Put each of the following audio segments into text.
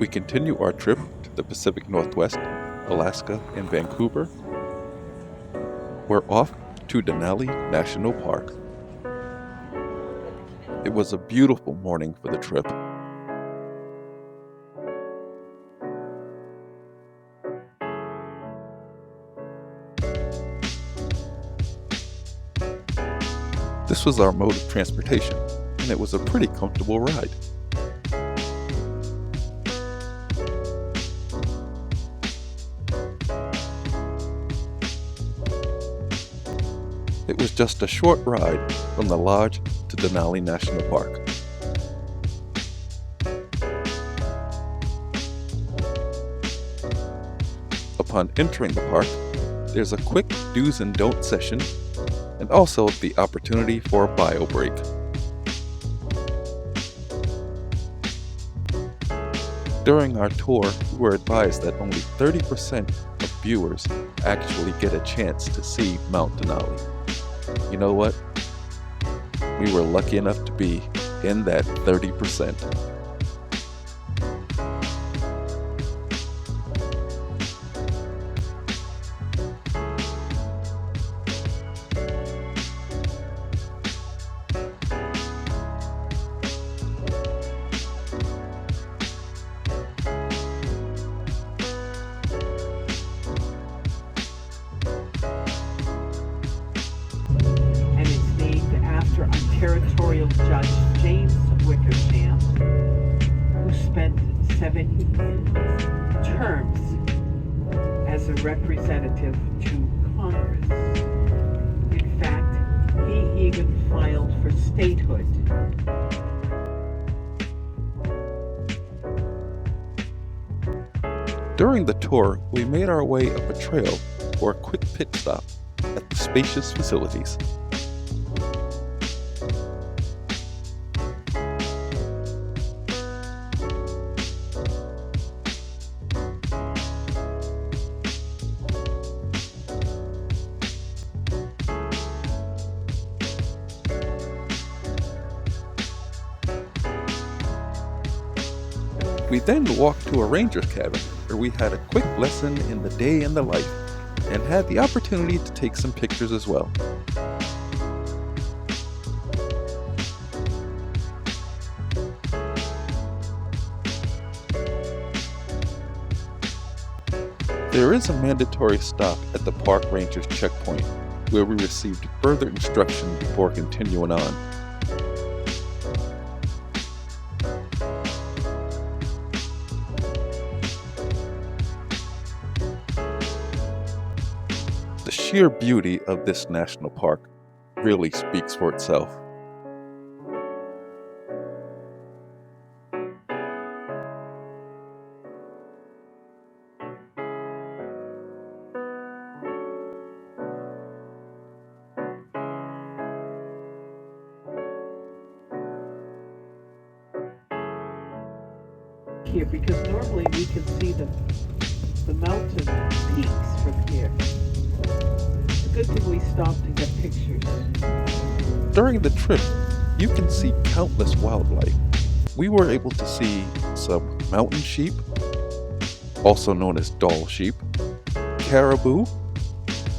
We continue our trip to the Pacific Northwest, Alaska, and Vancouver. We're off to Denali National Park. It was a beautiful morning for the trip. This was our mode of transportation, and it was a pretty comfortable ride. It was just a short ride from the lodge to Denali National Park. Upon entering the park, there's a quick do's and don'ts session and also the opportunity for a bio break. During our tour, we were advised that only 30% of viewers actually get a chance to see Mount Denali. You know what? We were lucky enough to be in that 30%. Territorial Judge James Wickersham, who spent 7 terms as a representative to Congress. In fact, he even filed for statehood. During the tour, we made our way up a trail for a quick pit stop at the spacious facilities. We then walked to a ranger's cabin where we had a quick lesson in the day and the life and had the opportunity to take some pictures as well. There is a mandatory stop at the park ranger's checkpoint where we received further instruction before continuing on. The sheer beauty of this national park really speaks for itself. Here, because normally we can see the mountain peaks from here. It's a good thing we stopped to get pictures. During the trip, you can see countless wildlife. We were able to see some mountain sheep, also known as Dall sheep, caribou,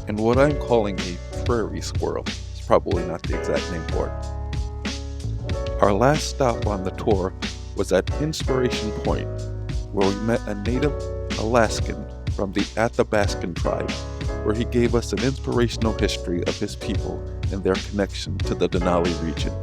and what I'm calling a prairie squirrel. It's probably not the exact name for it. Our last stop on the tour was at Inspiration Point, where we met a native Alaskan from the Athabascan tribe, where he gave us an inspirational history of his people and their connection to the Denali region.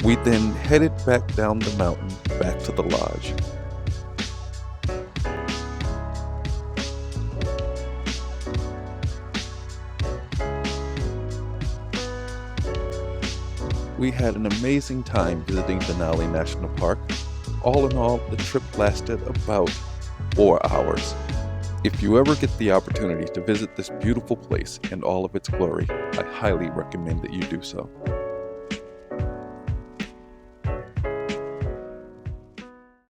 We then headed back down the mountain back to the lodge. We had an amazing time visiting Denali National Park. All in all, the trip lasted about 4 hours. If you ever get the opportunity to visit this beautiful place in all of its glory, I highly recommend that you do so.